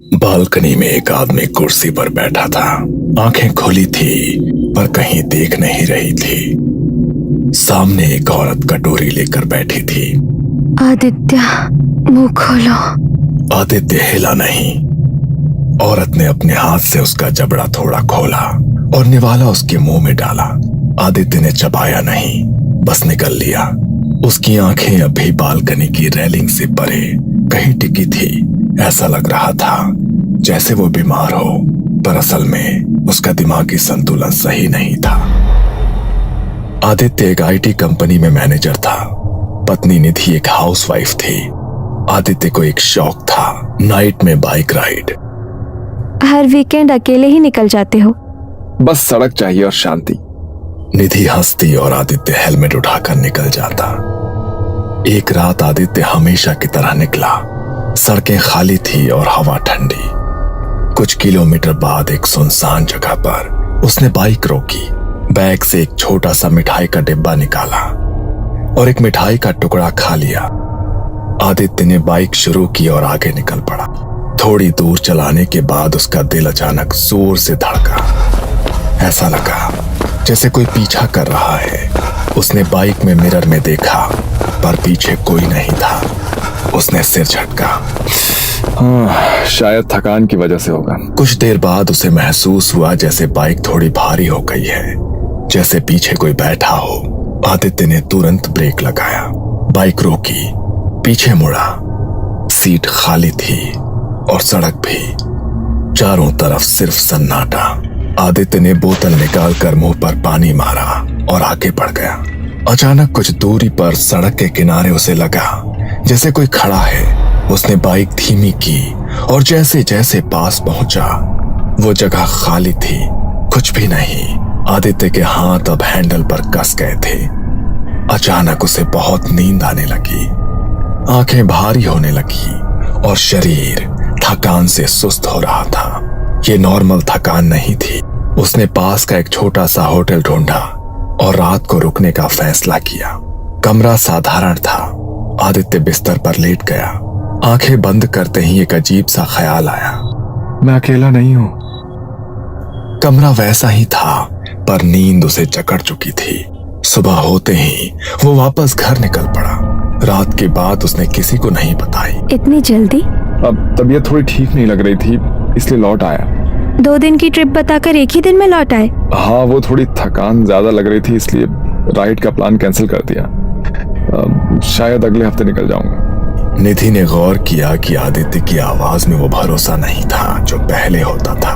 Balcony में एक आदमी कुर्सी पर बैठा था। आंखें खुली थी पर कहीं देख नहीं रही थी। सामने एक औरत कटोरी लेकर बैठी थी। आदित्य, मुंह खोलो। आदित्य हिला नहीं। औरत ने अपने हाथ से उसका जबड़ा थोड़ा खोला और निवाला उसके मुंह में डाला। आदित्य ने चबाया नहीं, बस निकल लिया। उसकी आंखें अभी बालकनी की रेलिंग से परे कहीं टिकी थी। ऐसा लग रहा था जैसे वो बीमार हो, पर असल में उसका दिमागी संतुलन सही नहीं था। आदित्य एक आईटी कंपनी में मैनेजर था। पत्नी निधि एक हाउसवाइफ थी। आदित्य को एक शौक था, नाइट में बाइक राइड। हर वीकेंड अकेले ही निकल जाते हो? बस सड़क चाहिए और शांति। निधि हंसती और आदित्य हेलमेट उठाकर निकल जाता। एक रात आदित्य हमेशा की तरह निकला। सड़कें खाली थी और हवा ठंडी। कुछ किलोमीटर बाद एक सुनसान जगह पर उसने बाइक रोकी। बैग से एक छोटा सा मिठाई का डिब्बा निकाला और एक मिठाई का टुकड़ा खा लिया। आदित्य ने बाइक शुरू की और आगे निकल पड़ा। थोड़ी दूर चलाने के बाद उसका दिल अचानक जोर से धड़का। ऐसा लगा जैसे कोई पीछा कर रहा है। उसने बाइक में मिरर में देखा पर पीछे कोई नहीं था। उसने सिर झटका। शायद थकान की वजह से होगा। कुछ देर बाद उसे महसूस हुआ जैसे बाइक थोड़ी भारी हो गई है, जैसे पीछे कोई बैठा हो। आदित्य ने तुरंत ब्रेक लगाया, बाइक रोकी, पीछे मुड़ा। सीट खाली थी और सड़क भी। चारों तरफ सिर्फ सन्नाटा। आदित्य ने बोतल निकालकर मुंह पर पानी मारा और आगे बढ़ गया। अचानक कुछ दूरी पर सड़क के किनारे उसे लगा जैसे कोई खड़ा है। उसने बाइक धीमी की और जैसे जैसे पास पहुंचा वो जगह खाली थी, कुछ भी नहीं। आदित्य के हाथ अब हैंडल पर कस गए थे। अचानक उसे बहुत नींद आने लगी। आंखें भारी होने लगी और शरीर थकान से सुस्त हो रहा था। ये नॉर्मल थकान नहीं थी। उसने पास का एक छोटा सा होटल ढूंढा और रात को रुकने का फैसला किया। कमरा साधारण था। आदित्य बिस्तर पर लेट गया। आंखें बंद करते ही एक अजीब सा ख्याल आया, मैं अकेला नहीं हूं। कमरा वैसा ही था पर नींद उसे जकड़ चुकी थी। सुबह होते ही वो वापस घर निकल पड़ा। रात की बात उसने किसी को नहीं बताई। इतनी जल्दी? अब तबीयत थोड़ी ठीक नहीं लग रही थी, इसलिए लौट आया। 2 दिन की ट्रिप बताकर एक ही दिन में लौट आए? हाँ, वो थोड़ी थकान ज्यादा लग रही थी, इसलिए राइड का प्लान कैंसिल कर दिया। शायद अगले हफ्ते निकल जाऊंगा। निधि ने गौर किया कि आदित्य की आवाज में वो भरोसा नहीं था जो पहले होता था,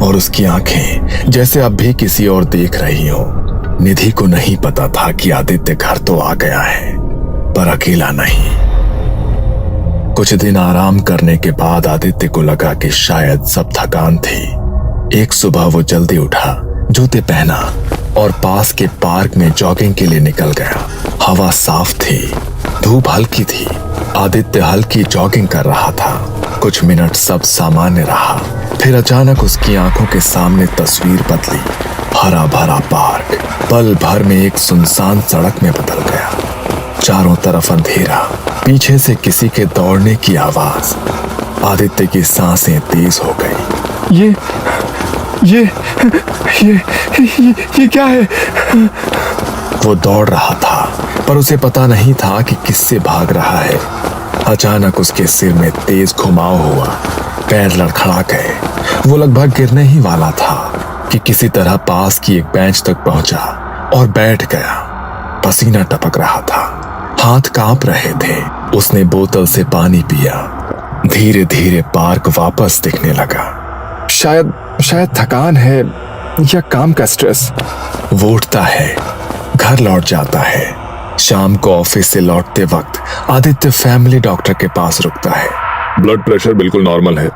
और उसकी आंखें जैसे अब भी किसी और देख रही हो। निधि को नहीं पता था कि आदित्य घर तो आ गया है पर अकेला नहीं। कुछ दिन आराम करने के बाद आदित्य को लगा कि शायद सब थकान थी। एक सुबह वो जल्दी उठा, जूते पहना और पास के पार्क में जॉगिंग के लिए निकल गया। हवा साफ थी, धूप हल्की थी। आदित्य हल्की जॉगिंग कर रहा था। कुछ मिनट सब सामान्य रहा, फिर अचानक उसकी आंखों के सामने तस्वीर बदली। हरा भरा पार्क पल भर में एक सुनसान सड़क में बदल गया। चारों तरफ अंधेरा, पीछे से किसी के दौड़ने की आवाज। आदित्य की सांसें तेज हो गई। ये क्या है? वो दौड़ रहा था पर उसे पता नहीं था कि किससे भाग रहा है। अचानक उसके सिर में तेज घुमाव हुआ, पैर लड़खड़ा गए। वो लगभग गिरने ही वाला था कि किसी तरह पास की एक बेंच तक पहुंचा और बैठ गया। पसीना टपक रहा था, हाथ कांप रहे थे। उसने बोतल से पानी पिया। धीरे धीरे पार्क वापस दिखने लगा। शायद थकान है या काम का स्ट्रेस। वो उठता है, घर लौट जाता है। शाम को ऑफिस से लौटते वक्त आदित्य फैमिली डॉक्टर के पास रुकता है। ब्लड प्रेशर बिल्कुल नॉर्मल है,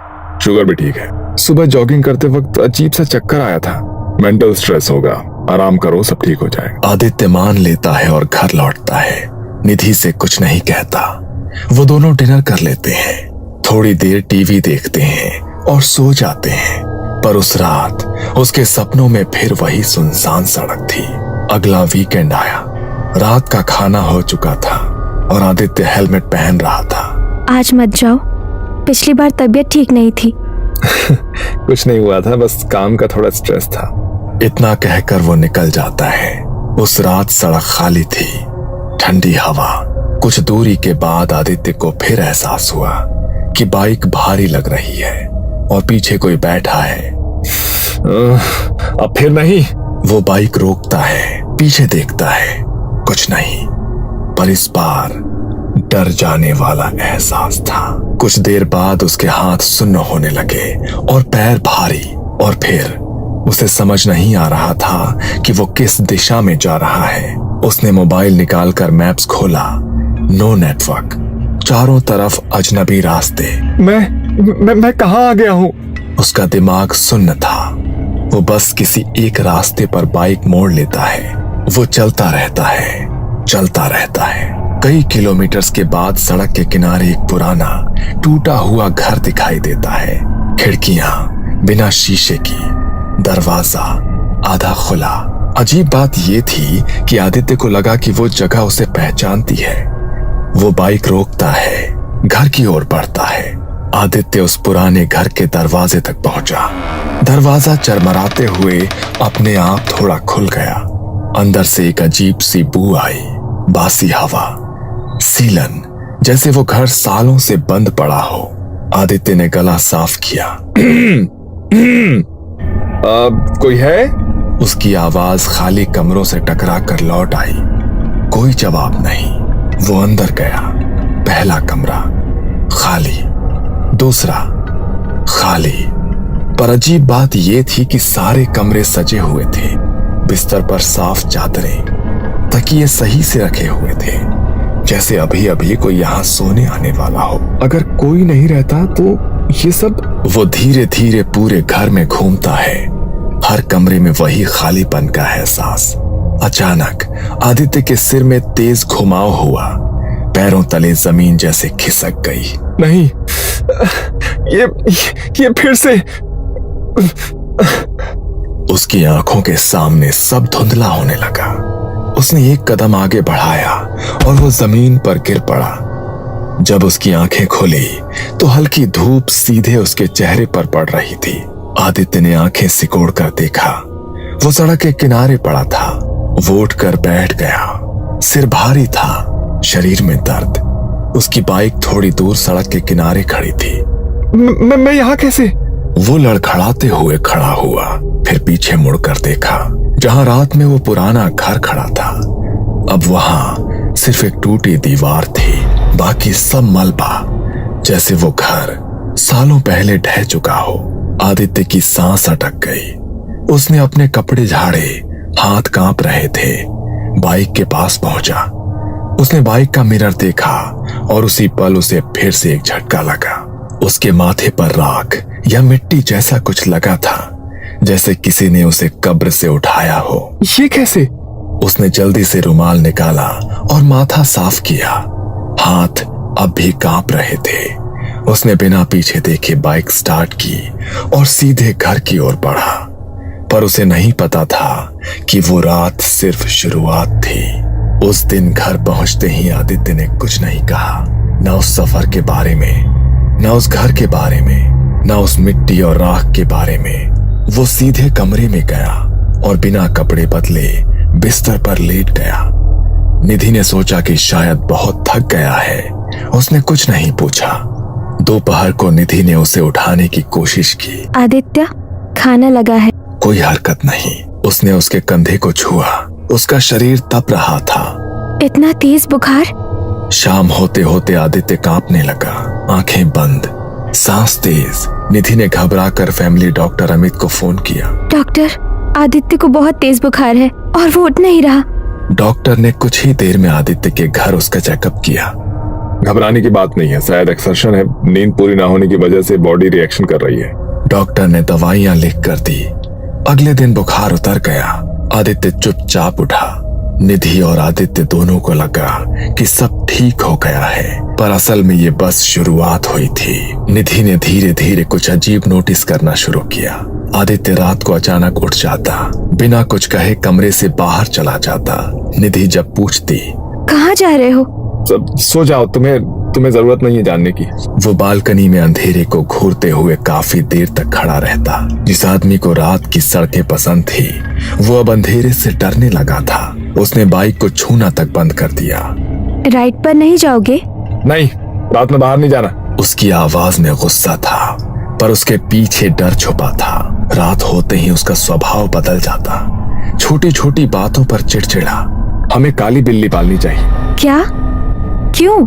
शुगर भी ठीक है। सुबह जॉगिंग करते वक्त अजीब सा चक्कर आया था। मेंटल स्ट्रेस होगा, आराम करो, सब ठीक हो जाएगा। आदित्य मान लेता है और घर लौटता है। निधि से कुछ नहीं कहता। वो दोनों डिनर कर लेते हैं, थोड़ी देर टीवी देखते हैं और सो जाते हैं। पर उस रात उसके सपनों में फिर वही सुनसान सड़क थी। अगला वीकेंड आया। रात का खाना हो चुका था और आदित्य हेलमेट पहन रहा था। आज मत जाओ, पिछली बार तबीयत ठीक नहीं थी। कुछ नहीं हुआ था, बस काम का थोड़ा स्ट्रेस था। इतना कहकर वो निकल जाता है। उस रात सड़क खाली थी, ठंडी हवा। कुछ दूरी के बाद आदित्य को फिर एहसास हुआ कि बाइक भारी लग रही है और पीछे कोई बैठा है। अब फिर नहीं। वो बाइक रोकता है, पीछे देखता है, कुछ नहीं। पर इस बार डर जाने वाला एहसास था। कुछ देर बाद उसके हाथ सुन्न होने लगे और पैर भारी, और फिर उसे समझ नहीं आ रहा था कि वो किस दिशा में जा रहा है। उसने मोबाइल निकालकर मैप्स खोला। नो नेटवर्क, चारों तरफ अजनबी रास्ते। मैं कहाँ आ गया हूँ? उसका दिमाग सुन्न था। वो बस किसी एक रास्ते पर बाइक मोड़ लेता है। वो चलता रहता है, चलता रहता है। कई किलोमीटर्स के बाद सड़क के किनारे एक पुराना टूटा हुआ घर दिखाई देता है। खिड़कियां बिना शीशे की, दरवाजा आधा खुला। अजीब बात यह थी कि आदित्य को लगा कि वो जगह उसे पहचानती है। वो बाइक रोकता है, घर की ओर बढ़ता है। आदित्य उस पुराने घर के दरवाजे तक पहुंचा। दरवाजा चरमराते हुए अपने आप थोड़ा खुल गया। अंदर से एक अजीब सी बू आई, बासी हवा, सीलन, जैसे वो घर सालों से बंद पड़ा हो। आदित्य ने गला साफ किया। कोई है? उसकी आवाज खाली कमरों से टकरा कर लौट आई। कोई जवाब नहीं। वो अंदर गया। पहला कमरा खाली, दूसरा खाली। पर अजीब बात यह थी कि सारे कमरे सजे हुए थे। बिस्तर पर साफ चादरें, तकिए सही से रखे हुए थे, जैसे अभी अभी कोई यहाँ सोने आने वाला हो। अगर कोई नहीं रहता तो ये सब। वो धीरे धीरे पूरे घर में घूमता है, हर कमरे में वही खालीपन का एहसास। अचानक आदित्य के सिर में तेज घुमाव हुआ। पैरों तले जमीन जैसे खिसक गई। नहीं, ये फिर से। उसकी आंखों के सामने सब धुंधला होने लगा। उसने एक कदम आगे बढ़ाया और वो जमीन पर गिर पड़ा। जब उसकी आंखें खुली तो हल्की धूप सीधे उसके चेहरे पर पड़ रही थी। आदित्य ने आंखें सिकोड़ कर देखा। वो सड़क के किनारे पड़ा था। वो उठकर बैठ गया। सिर भारी था, शरीर में दर्द। उसकी बाइक थोड़ी दूर सड़क के किनारे खड़ी थी। मैं यहाँ कैसे? वो लड़खड़ाते हुए खड़ा हुआ, फिर पीछे मुड़कर देखा जहां रात में वो पुराना घर खड़ा था। अब वहां सिर्फ एक टूटी दीवार थी, बाकी सब मलबा, जैसे वो घर सालों पहले ढह चुका हो। आदित्य की सांस अटक गई। उसने अपने कपड़े झाड़े, हाथ कांप रहे थे। बाइक के पास पहुंचा। उसने बाइक का मिरर देखा और उसी पल उसे फिर से एक झटका लगा। उसके माथे पर राख या मिट्टी जैसा कुछ लगा था, जैसे किसी ने उसे कब्र से उठाया हो। ये कैसे? उसने जल्दी से रुमाल निकाला और माथा साफ किया। हाथ अब भी कांप रहे थे। उसने बिना पीछे देखे बाइक स्टार्ट की और सीधे घर की ओर बढ़ा। पर उसे नहीं पता था कि वो रात सिर्फ शुरुआत थी। उस दिन घर पहुंचते ही आदित्य ने कुछ नहीं कहा, न उस सफर के बारे में, न उस घर के बारे में, न उस मिट्टी और राख के बारे में। वो सीधे कमरे में गया और बिना कपड़े बदले बिस्तर पर लेट गया। निधि ने सोचा कि शायद बहुत थक गया है। उसने कुछ नहीं पूछा। दोपहर को निधि ने उसे उठाने की कोशिश की। आदित्य, खाना लगा है। कोई हरकत नहीं। उसने उसके कंधे को छुआ। उसका शरीर तप रहा था। इतना तेज बुखार? शाम होते होते आदित्य कांपने लगा, आंखें बंद, सांस तेज। निधि ने घबराकर फैमिली डॉक्टर अमित को फोन किया। डॉक्टर, आदित्य को बहुत तेज बुखार है और वो उठ नहीं रहा। डॉक्टर ने कुछ ही देर में आदित्य के घर उसका चेकअप किया। घबराने की बात नहीं है, शायद एक्सर्शन है। नींद पूरी ना होने की वजह से बॉडी रिएक्शन कर रही है। डॉक्टर ने दवाइयां लिख कर दी। अगले दिन बुखार उतर गया। आदित्य चुपचाप उठा। निधि और आदित्य दोनों को लगा कि सब ठीक हो गया है, पर असल में ये बस शुरुआत हुई थी। निधि ने धीरे धीरे कुछ अजीब नोटिस करना शुरू किया। आदित्य रात को अचानक उठ जाता, बिना कुछ कहे कमरे से बाहर चला जाता। निधि जब पूछती, कहाँ जा रहे हो? सो जाओ, तुम्हें जरूरत नहीं है जानने की। वो बालकनी में अंधेरे को घूरते हुए काफी देर तक खड़ा रहता। जिस आदमी को रात की सड़कें पसंद थी वो अब अंधेरे से डरने लगा था। उसने बाइक को छूना तक बंद कर दिया। राइड पर नहीं जाओगे? नहीं, रात में बाहर नहीं जाना। उसकी आवाज में गुस्सा था पर उसके पीछे डर छुपा था। रात होते ही उसका स्वभाव बदल जाता, छोटी छोटी बातों पर चिड़चिड़ा। हमें काली बिल्ली पालनी चाहिए। क्या? क्यों?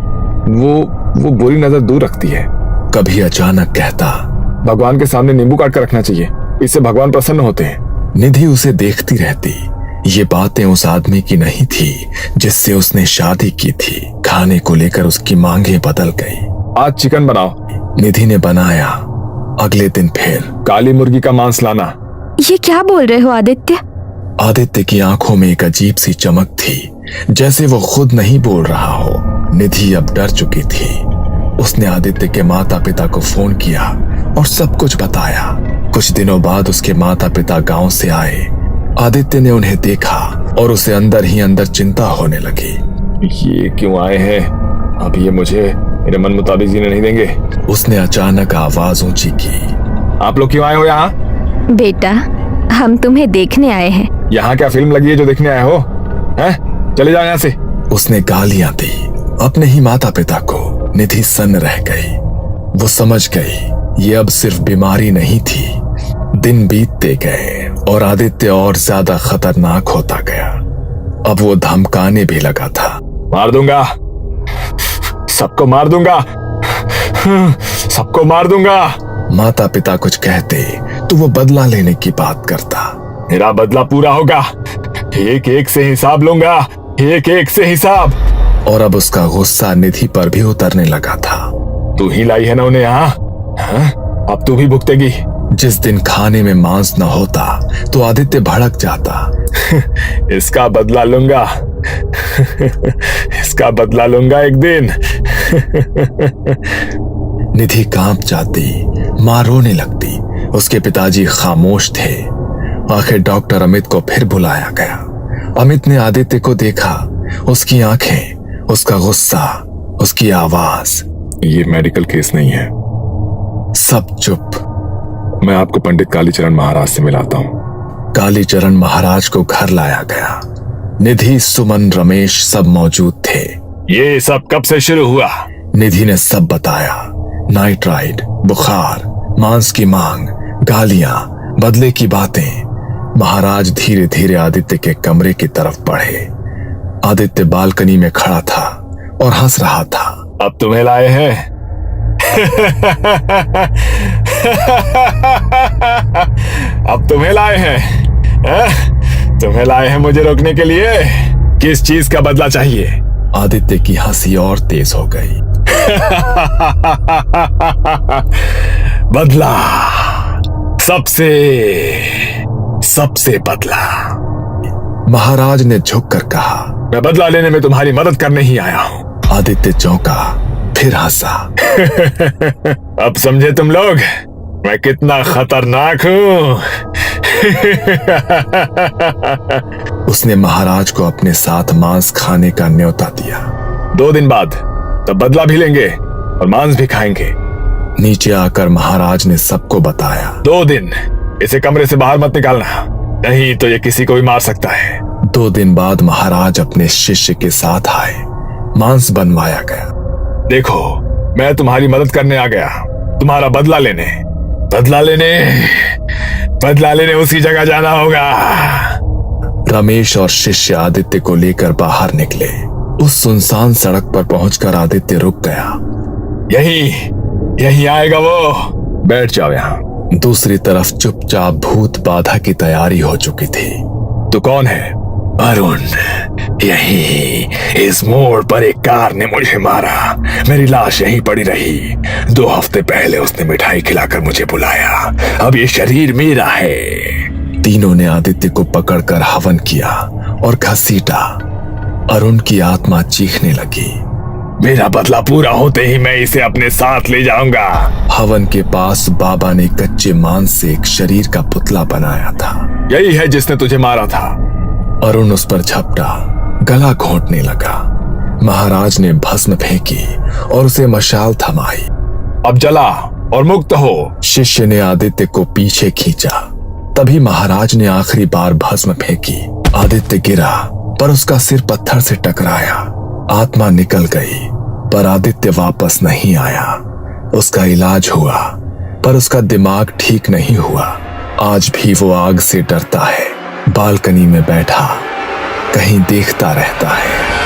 वो बुरी नजर दूर रखती है। कभी अचानक कहता, भगवान के सामने नींबू काट कर रखना चाहिए, इससे भगवान प्रसन्न होते हैं। निधि उसे देखती रहती। ये बातें उस आदमी की नहीं थी जिससे उसने शादी की थी। खाने को लेकर उसकी मांगे बदल गई। आज चिकन बनाओ। निधि ने बनाया। अगले दिन फिर काली मुर्गी का मांस लाना। ये क्या बोल रहे हो आदित्य? आदित्य की आंखों में एक अजीब सी चमक थी, जैसे वो खुद नहीं बोल रहा हो। निधि अब डर चुकी थी। उसने आदित्य के माता पिता को फोन किया और सब कुछ बताया। कुछ दिनों बाद उसके माता पिता गांव से आए। आदित्य ने उन्हें देखा और उसे अंदर ही अंदर चिंता होने लगी। ये क्यों आए हैं? अब ये मुझे मेरे मन मुताबिक जीने नहीं देंगे। उसने अचानक आवाज ऊंची की, आप लोग क्यों आए हो यहाँ? बेटा, हम तुम्हें देखने आए हैं। यहाँ क्या फिल्म लगी है जो देखने आए हो? हैं? चले जाओ यहाँ से। उसने गालियां दी अपने ही माता पिता को। निधि सन्न रह गई। वो समझ गई ये अब सिर्फ बीमारी नहीं थी। दिन बीतते गए और आदित्य और ज्यादा खतरनाक होता गया। अब वो धमकाने भी लगा था। मार दूंगा, सबको मार दूंगा, सबको मार दूंगा। माता पिता कुछ कहते तो वो बदला लेने की बात करता। मेरा बदला पूरा होगा, एक एक से हिसाब लूंगा, एक एक से हिसाब। और अब उसका गुस्सा निधि पर भी उतरने लगा था। तू ही लाई है ना उन्हें यहाँ, अब तू भी भुगतेगी। जिस दिन खाने में मांस न होता तो आदित्य भड़क जाता। इसका बदला लूंगा, इसका बदला लूंगा एक दिन। निधि कांप जाती, मां रोने लगती। उसके पिताजी खामोश थे। आखिर डॉक्टर अमित को फिर बुलाया गया। अमित ने आदित्य को देखा। उसकी आंखें, उसका गुस्सा, उसकी आवाज। ये मेडिकल केस नहीं है। सब चुप। मैं आपको पंडित कालीचरण महाराज से मिलाता हूँ। कालीचरण महाराज को घर लाया गया। निधि, सुमन, रमेश सब मौजूद थे। ये सब कब से शुरू हुआ? निधि ने सब बताया। नाइट राइड, बुखार, मांस की मांग, गालियां, बदले की बातें। महाराज धीरे धीरे आदित्य के कमरे की तरफ बढ़े। आदित्य बालकनी में खड़ा था और हंस रहा था। अब तुम्हें लाए हैं। अब तुम्हें लाए हैं। तुम्हें लाए हैं मुझे रोकने के लिए। किस चीज का बदला चाहिए? आदित्य की हंसी और तेज हो गई। बदला, सबसे बदला। महाराज ने झुककर कहा, मैं बदला लेने में तुम्हारी मदद करने ही आया हूं। आदित्य चौंका, फिर हंसा। अब समझे तुम लोग मैं कितना खतरनाक हूं। उसने महाराज को अपने साथ मांस खाने का न्योता दिया। 2 दिन बाद तब बदला भी लेंगे और मांस भी खाएंगे। नीचे आकर महाराज ने सबको बताया। 2 दिन इसे कमरे से बाहर मत निकालना, नहीं तो ये किसी को भी मार सकता है। 2 दिन बाद महाराज अपने शिष्य के साथ आए। मांस बनवाया गया। देखो, मैं तुम्हारी मदद करने आ गया, तुम्हारा बदला लेने। बदला लेने उसी जगह जाना होगा। रमेश और शिष्य आदित्य को लेकर बाहर निकले। उस सुनसान सड़क पर पहुंचकर आदित्य रुक गया। यही आएगा वो। बैठ जाओ यहाँ। दूसरी तरफ चुपचाप भूत बाधा की तैयारी हो चुकी थी। तू कौन है? अरुण। यही इस मोड़ पर एक कार ने मुझे मारा। मेरी लाश यहीं पड़ी रही। 2 हफ्ते पहले उसने मिठाई खिलाकर मुझे बुलाया। अब ये शरीर मेरा है। तीनों ने आदित्य को पकड़कर हवन किया और घसीटा। अरुण की आत्मा चीखने लगी। मेरा बदला पूरा होते ही मैं इसे अपने साथ ले जाऊंगा। हवन के पास बाबा ने कच्चे मांस से एक शरीर का पुतला बनाया था। यही है जिसने तुझे मारा था। अरुण उस पर झपटा, गला घोंटने लगा। महाराज ने भस्म फेंकी और उसे मशाल थमाई। अब जला और मुक्त हो। शिष्य ने आदित्य को पीछे खींचा। तभी महाराज ने आखिरी बार भस्म फेंकी। आदित्य गिरा पर उसका सिर पत्थर से टकराया। आत्मा निकल गई पर आदित्य वापस नहीं आया। उसका इलाज हुआ पर उसका दिमाग ठीक नहीं हुआ। आज भी वो आग से डरता है। बालकनी में बैठा कहीं देखता रहता है।